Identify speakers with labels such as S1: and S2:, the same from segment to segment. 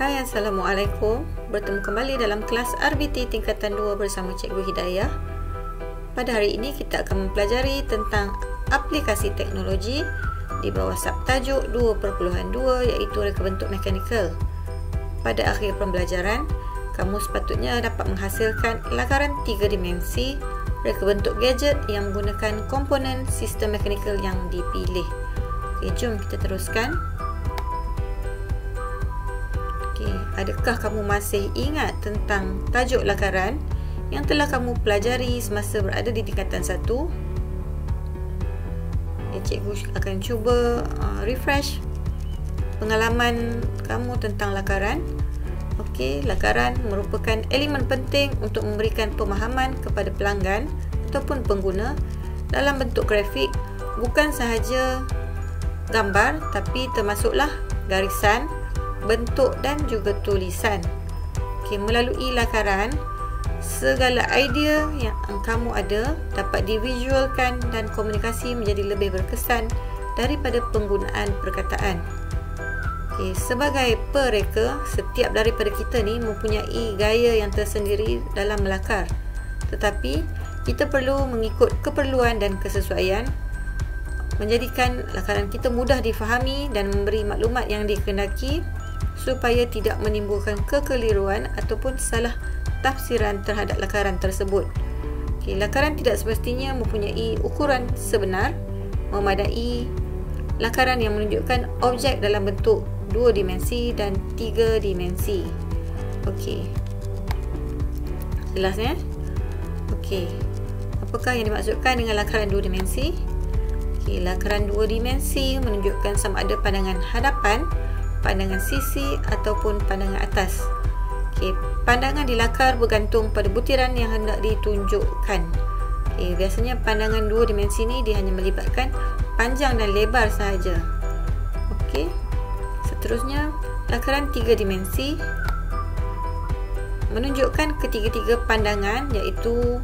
S1: Hai, Assalamualaikum. Bertemu kembali dalam kelas RBT tingkatan 2 bersama Cikgu Hidayah. Pada hari ini kita akan mempelajari tentang aplikasi teknologi di bawah subtajuk 2.2 iaitu reka bentuk mekanikal. Pada akhir pembelajaran, kamu sepatutnya dapat menghasilkan lakaran 3 dimensi reka bentuk gadget yang menggunakan komponen sistem mekanikal yang dipilih. Okey, jom kita teruskan. Adakah kamu masih ingat tentang tajuk lakaran yang telah kamu pelajari semasa berada di tingkatan 1? Cikgu akan cuba refresh pengalaman kamu tentang lakaran. Okey, lakaran merupakan elemen penting untuk memberikan pemahaman kepada pelanggan ataupun pengguna dalam bentuk grafik, bukan sahaja gambar tapi termasuklah garisan, bentuk dan juga tulisan. Okey, melalui lakaran, segala idea yang kamu ada dapat divisualkan dan komunikasi menjadi lebih berkesan daripada penggunaan perkataan. Okey, sebagai pereka, setiap daripada kita ni mempunyai gaya yang tersendiri dalam melakar. Tetapi kita perlu mengikut keperluan dan kesesuaian, menjadikan lakaran kita mudah difahami dan memberi maklumat yang dikehendaki supaya tidak menimbulkan kekeliruan ataupun salah tafsiran terhadap lakaran tersebut. Okey, lakaran tidak semestinya mempunyai ukuran sebenar memadai. Lakaran yang menunjukkan objek dalam bentuk 2 dimensi dan 3 dimensi. Okey, jelas ya? Okey, apakah yang dimaksudkan dengan lakaran 2 dimensi? Okey, lakaran 2 dimensi menunjukkan sama ada pandangan hadapan, pandangan sisi ataupun pandangan atas. Okey, pandangan dilakar bergantung pada butiran yang hendak ditunjukkan. Okey, biasanya pandangan 2 dimensi ni dia hanya melibatkan panjang dan lebar sahaja. Okey, seterusnya lakaran 3 dimensi menunjukkan ketiga-tiga pandangan iaitu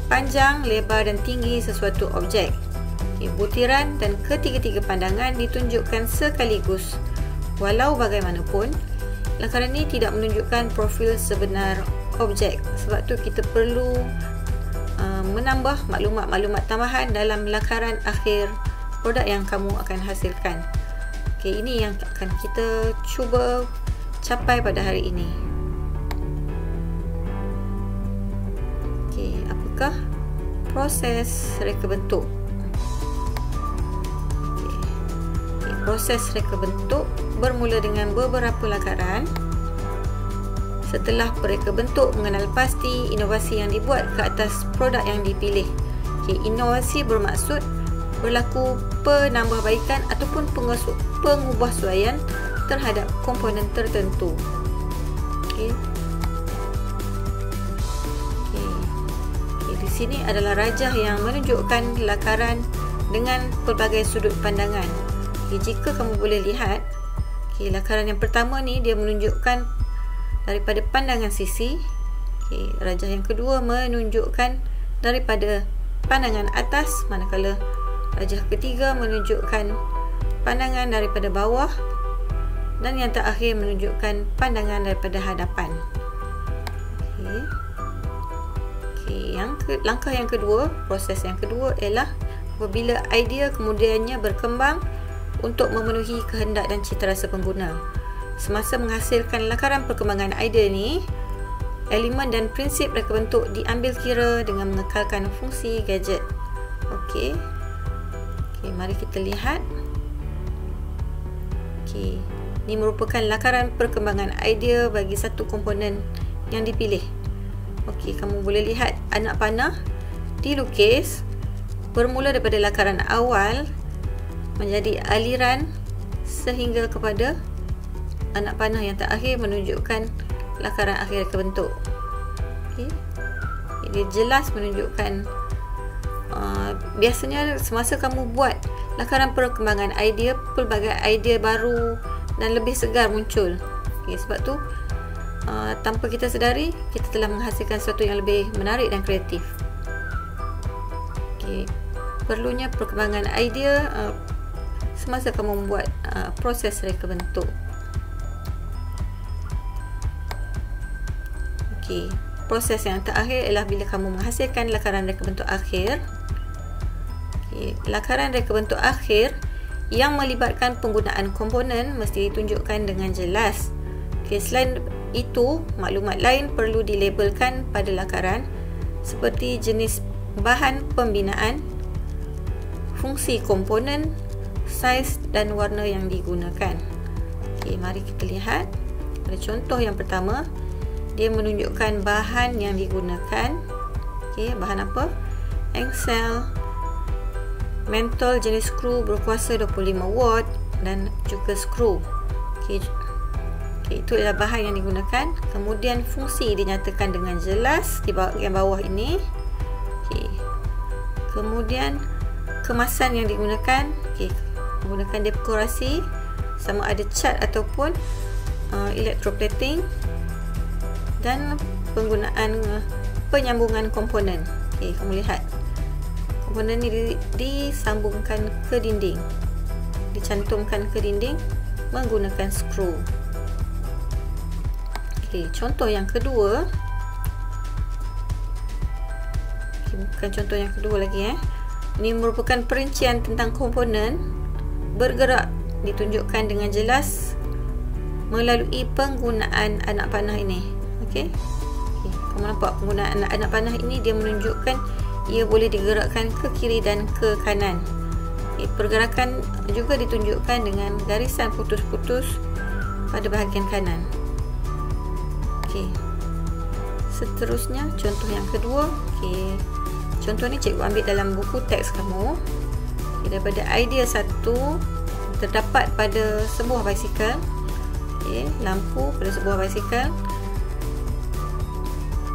S1: panjang, lebar dan tinggi sesuatu objek. Butiran dan ketiga-tiga pandangan ditunjukkan sekaligus. Walau bagaimanapun, lakaran ini tidak menunjukkan profil sebenar objek. Sebab tu kita perlu menambah maklumat-maklumat tambahan dalam lakaran akhir produk yang kamu akan hasilkan. Okey, ini yang akan kita cuba capai pada hari ini. Okey, apakah proses reka bentuk? Proses reka bentuk bermula dengan beberapa lakaran. Setelah pereka bentuk mengenal pasti inovasi yang dibuat ke atas produk yang dipilih. Okay, inovasi bermaksud berlaku penambahbaikan ataupun pengubahsuaian terhadap komponen tertentu. Okay. Di sini adalah rajah yang menunjukkan lakaran dengan pelbagai sudut pandangan. Jika kamu boleh lihat, lakaran yang pertama ni dia menunjukkan daripada pandangan sisi. Rajah yang kedua menunjukkan daripada pandangan atas, manakala rajah ketiga menunjukkan pandangan daripada bawah, dan yang terakhir menunjukkan pandangan daripada hadapan. Langkah yang kedua, proses yang kedua ialah apabila idea kemudiannya berkembang untuk memenuhi kehendak dan citarasa pengguna. Semasa menghasilkan lakaran perkembangan idea ni, elemen dan prinsip reka bentuk diambil kira dengan mengekalkan fungsi gadget. Okey, mari kita lihat. Okey, ini merupakan lakaran perkembangan idea bagi satu komponen yang dipilih. Okey, kamu boleh lihat anak panah dilukis bermula daripada lakaran awal menjadi aliran sehingga kepada anak panah yang terakhir menunjukkan lakaran akhir reka bentuk. Okey, dia jelas menunjukkan biasanya semasa kamu buat lakaran perkembangan idea, pelbagai idea baru dan lebih segar muncul. Okey, sebab tu tanpa kita sedari kita telah menghasilkan sesuatu yang lebih menarik dan kreatif. Okey, perlunya perkembangan idea semasa kamu membuat proses reka bentuk. Okey, proses yang terakhir ialah bila kamu menghasilkan lakaran reka bentuk akhir. Okey, lakaran reka bentuk akhir yang melibatkan penggunaan komponen mesti ditunjukkan dengan jelas. Okey, selain itu, maklumat lain perlu dilabelkan pada lakaran seperti jenis bahan pembinaan, fungsi komponen, saiz dan warna yang digunakan. Okey, mari kita lihat. Pada contoh yang pertama, dia menunjukkan bahan yang digunakan. Okey, bahan apa? Engsel, mentol jenis skru berkuasa 25 watt dan juga skru. Okey, itu adalah bahan yang digunakan. Kemudian fungsi dinyatakan dengan jelas di bahagian bawah ini. Okey. Kemudian kemasan yang digunakan, okey, menggunakan dekorasi sama ada cat ataupun electroplating, dan penggunaan penyambungan komponen. Okey, kamu lihat komponen ini disambungkan ke dinding, dicantumkan ke dinding menggunakan skru. Okey, contoh yang kedua. Okay, bukan contoh yang kedua lagi. Ini merupakan perincian tentang komponen bergerak, ditunjukkan dengan jelas melalui penggunaan anak panah ini. Okey. Okay, kamu nampak penggunaan anak panah ini, dia menunjukkan ia boleh digerakkan ke kiri dan ke kanan. Okay, pergerakan juga ditunjukkan dengan garisan putus-putus pada bahagian kanan. Okey. Seterusnya contoh yang kedua. Okey. Contoh ni cikgu ambil dalam buku teks kamu. Okay, daripada idea 1 terdapat pada sebuah basikal. Okey, lampu pada sebuah basikal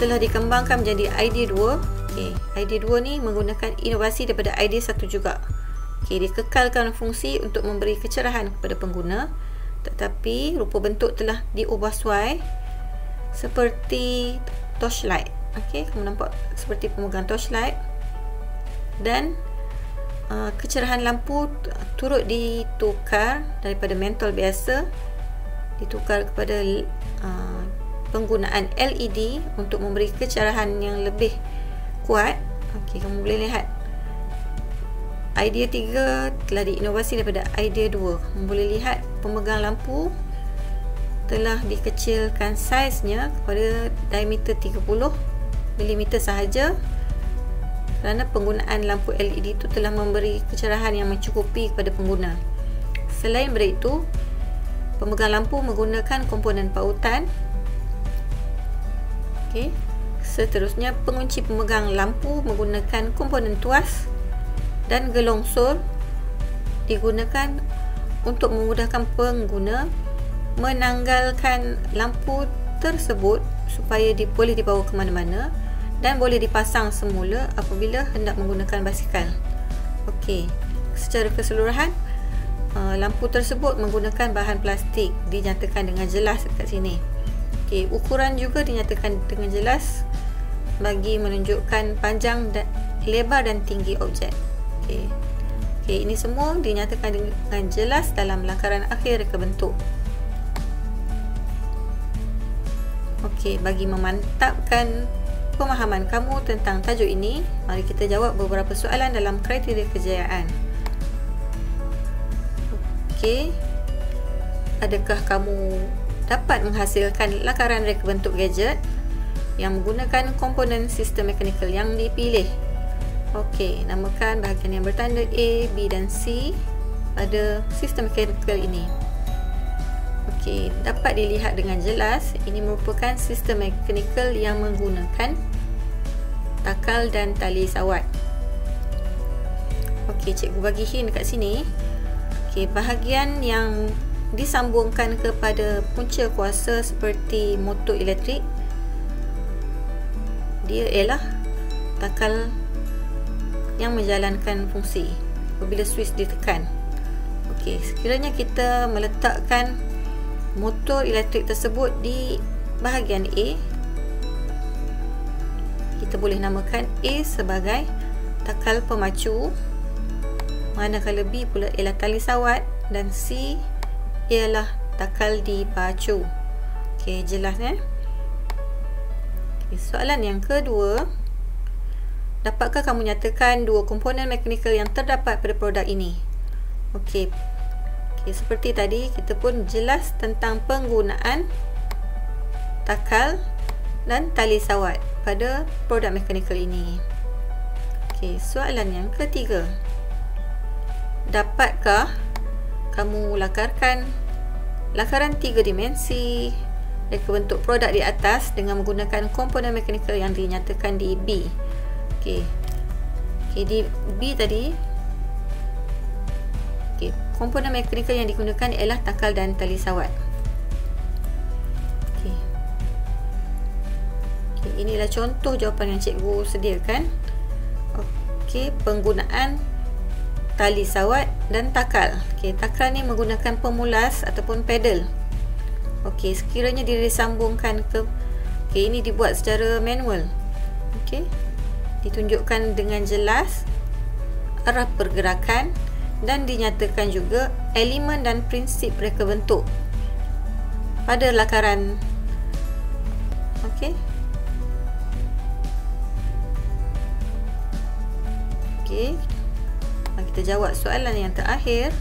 S1: telah dikembangkan menjadi idea 2. Okey, idea 2 ni menggunakan inovasi daripada idea 1 juga. Okey, dikekalkan fungsi untuk memberi kecerahan kepada pengguna, tetapi rupa bentuk telah diubah suai seperti torchlight. Okey, kamu nampak seperti pemegang torchlight, dan kecerahan lampu turut ditukar daripada mentol biasa ditukar kepada penggunaan LED untuk memberi kecerahan yang lebih kuat. Okey, kamu boleh lihat idea 3 telah diinovasi daripada idea 2. Kamu boleh lihat pemegang lampu telah dikecilkan saiznya kepada diameter 30 mm sahaja, kerana penggunaan lampu LED itu telah memberi kecerahan yang mencukupi kepada pengguna. Selain daripada itu, pemegang lampu menggunakan komponen pautan. Okey. Seterusnya, pengunci pemegang lampu menggunakan komponen tuas, dan gelongsor digunakan untuk memudahkan pengguna menanggalkan lampu tersebut supaya boleh dibawa ke mana-mana dan boleh dipasang semula apabila hendak menggunakan basikal. Okey, secara keseluruhan lampu tersebut menggunakan bahan plastik, dinyatakan dengan jelas dekat sini. Okey, ukuran juga dinyatakan dengan jelas bagi menunjukkan panjang dan lebar dan tinggi objek. Okey. Okey, ini semua dinyatakan dengan jelas dalam lakaran akhir reka bentuk. Okey, bagi memantapkan pemahaman kamu tentang tajuk ini, mari kita jawab beberapa soalan dalam kriteria kejayaan. Okey, adakah kamu dapat menghasilkan lakaran reka bentuk gadget yang menggunakan komponen sistem mekanikal yang dipilih? Okey, namakan bahagian yang bertanda A, B dan C pada sistem mekanikal ini. Okey, dapat dilihat dengan jelas ini merupakan sistem mekanikal yang menggunakan takal dan tali sawat. Okey, cikgu bagi hint dekat sini. Okey, bahagian yang disambungkan kepada punca kuasa seperti motor elektrik, dia ialah takal yang menjalankan fungsi apabila switch ditekan. Okey, sekiranya kita meletakkan motor elektrik tersebut di bahagian A, kita boleh namakan A sebagai takal pemacu, manakala B pula ialah tali sawat dan C ialah takal dipacu. Okey, jelas Soalan yang kedua, dapatkah kamu nyatakan dua komponen mekanikal yang terdapat pada produk ini? Okey, seperti tadi, kita pun jelas tentang penggunaan takal dan tali sawat pada produk mekanikal ini. Okey, soalan yang ketiga, dapatkah kamu lakarkan lakaran 3 dimensi reka bentuk produk di atas dengan menggunakan komponen mekanikal yang dinyatakan di B? Okey, di B tadi, komponen mekanikal yang digunakan ialah takal dan tali sawat. Okey, inilah contoh jawapan yang cikgu sediakan. Okey, penggunaan tali sawat dan takal. Okey, takal ni menggunakan pemulas ataupun pedal. Okey, sekiranya dia disambungkan ke, ini dibuat secara manual. Okey, ditunjukkan dengan jelas arah pergerakan dan dinyatakan juga elemen dan prinsip reka bentuk pada lakaran. Okey, kita jawab soalan yang terakhir.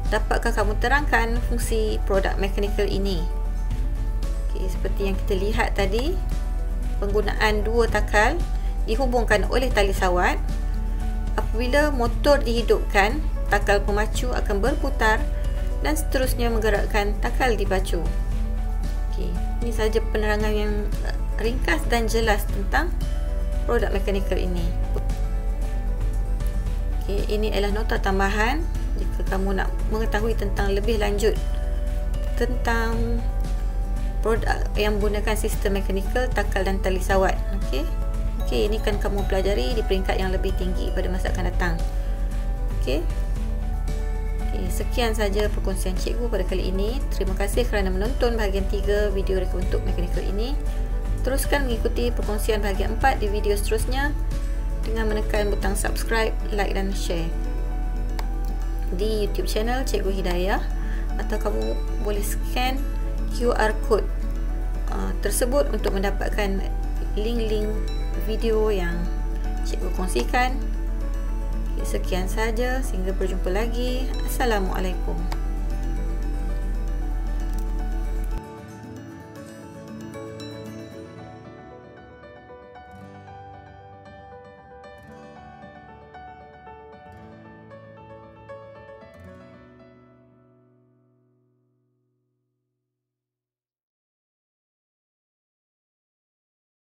S1: Dapatkah kamu terangkan fungsi produk mekanikal ini? Okey, seperti yang kita lihat tadi, penggunaan dua takal dihubungkan oleh tali sawat. Apabila motor dihidupkan, takal pemacu akan berputar dan seterusnya menggerakkan takal dipacu. Okey, ini sahaja penerangan yang ringkas dan jelas tentang produk mekanikal ini. Okey, ini adalah nota tambahan jika kamu nak mengetahui tentang lebih lanjut tentang produk yang menggunakan sistem mekanikal, takal dan tali sawat. Okey, ini kan kamu pelajari di peringkat yang lebih tinggi pada masa akan datang. Okey, sekian saja perkongsian cikgu pada kali ini. Terima kasih kerana menonton bahagian 3 video reka bentuk mekanikal ini. Teruskan mengikuti perkongsian bahagian 4 di video seterusnya dengan menekan butang subscribe, like dan share di YouTube channel Cikgu Hidayah, atau kamu boleh scan QR code tersebut untuk mendapatkan link-link video yang cikgu kongsikan. Sekian saja, sehingga berjumpa lagi. Assalamualaikum.